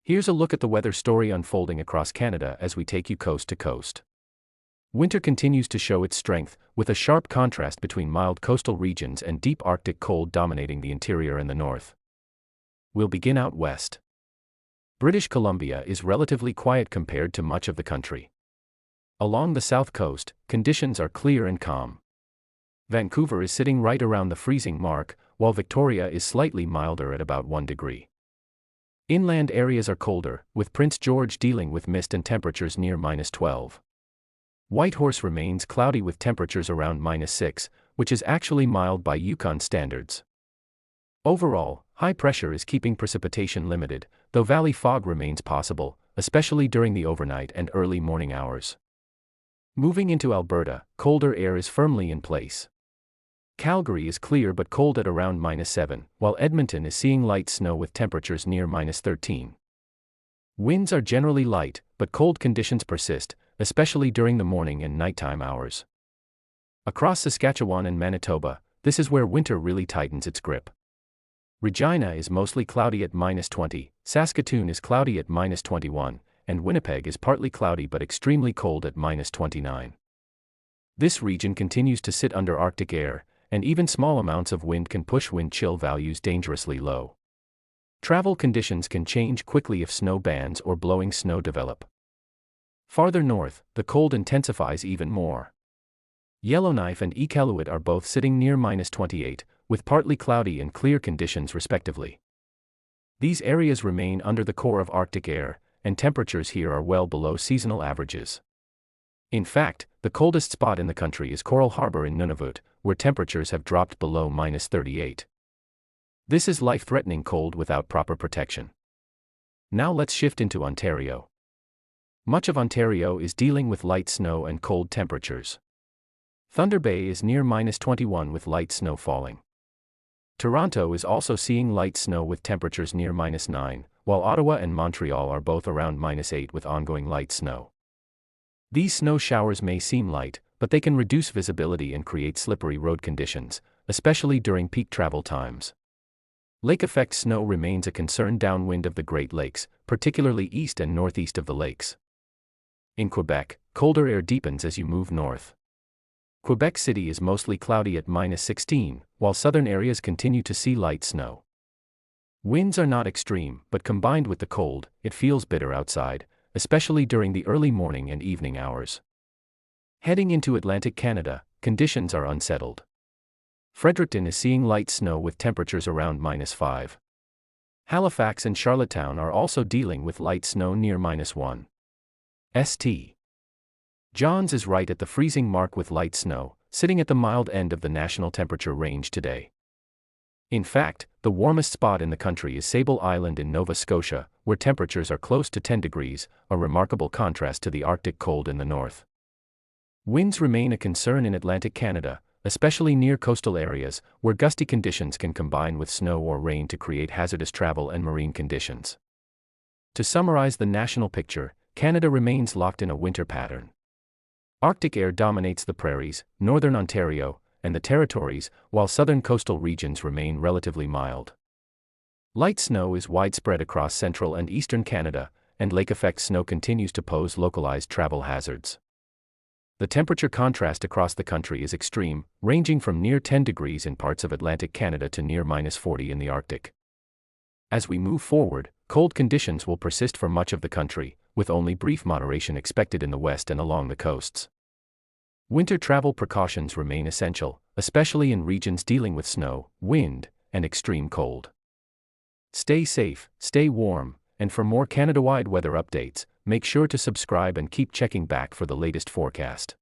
Here's a look at the weather story unfolding across Canada as we take you coast to coast. Winter continues to show its strength, with a sharp contrast between mild coastal regions and deep Arctic cold dominating the interior and the north. We'll begin out west. British Columbia is relatively quiet compared to much of the country. Along the south coast, conditions are clear and calm. Vancouver is sitting right around the freezing mark, while Victoria is slightly milder at about 1 degree. Inland areas are colder, with Prince George dealing with mist and temperatures near -12. Whitehorse remains cloudy with temperatures around -6, which is actually mild by Yukon standards. Overall, high pressure is keeping precipitation limited, though valley fog remains possible, especially during the overnight and early morning hours. Moving into Alberta, colder air is firmly in place. Calgary is clear but cold at around -7, while Edmonton is seeing light snow with temperatures near -13. Winds are generally light, but cold conditions persist, especially during the morning and nighttime hours. Across Saskatchewan and Manitoba, this is where winter really tightens its grip. Regina is mostly cloudy at -20, Saskatoon is cloudy at -21, and Winnipeg is partly cloudy but extremely cold at -29. This region continues to sit under Arctic air, and even small amounts of wind can push wind chill values dangerously low. Travel conditions can change quickly if snow bands or blowing snow develop. Farther north, the cold intensifies even more. Yellowknife and Iqaluit are both sitting near -28, with partly cloudy and clear conditions respectively. These areas remain under the core of Arctic air, and temperatures here are well below seasonal averages. In fact, the coldest spot in the country is Coral Harbor in Nunavut, where temperatures have dropped below -38. This is life-threatening cold without proper protection. Now let's shift into Ontario. Much of Ontario is dealing with light snow and cold temperatures. Thunder Bay is near -21 with light snow falling. Toronto is also seeing light snow with temperatures near -9, while Ottawa and Montreal are both around -8 with ongoing light snow. These snow showers may seem light, but they can reduce visibility and create slippery road conditions, especially during peak travel times. Lake effect snow remains a concern downwind of the Great Lakes, particularly east and northeast of the lakes. In Quebec, colder air deepens as you move north. Quebec City is mostly cloudy at -16, while southern areas continue to see light snow. Winds are not extreme, but combined with the cold, it feels bitter outside, especially during the early morning and evening hours. Heading into Atlantic Canada, conditions are unsettled. Fredericton is seeing light snow with temperatures around -5. Halifax and Charlottetown are also dealing with light snow near -1. St. John's is right at the freezing mark with light snow, sitting at the mild end of the national temperature range today. In fact, the warmest spot in the country is Sable Island in Nova Scotia, where temperatures are close to 10 degrees, a remarkable contrast to the Arctic cold in the north. Winds remain a concern in Atlantic Canada, especially near coastal areas, where gusty conditions can combine with snow or rain to create hazardous travel and marine conditions. To summarize the national picture, Canada remains locked in a winter pattern. Arctic air dominates the prairies, northern Ontario, and the territories, while southern coastal regions remain relatively mild. Light snow is widespread across central and eastern Canada, and lake effect snow continues to pose localized travel hazards. The temperature contrast across the country is extreme, ranging from near 10 degrees in parts of Atlantic Canada to near -40 in the Arctic. As we move forward, cold conditions will persist for much of the country, with only brief moderation expected in the west and along the coasts. Winter travel precautions remain essential, especially in regions dealing with snow, wind, and extreme cold. Stay safe, stay warm, and for more Canada-wide weather updates, make sure to subscribe and keep checking back for the latest forecast.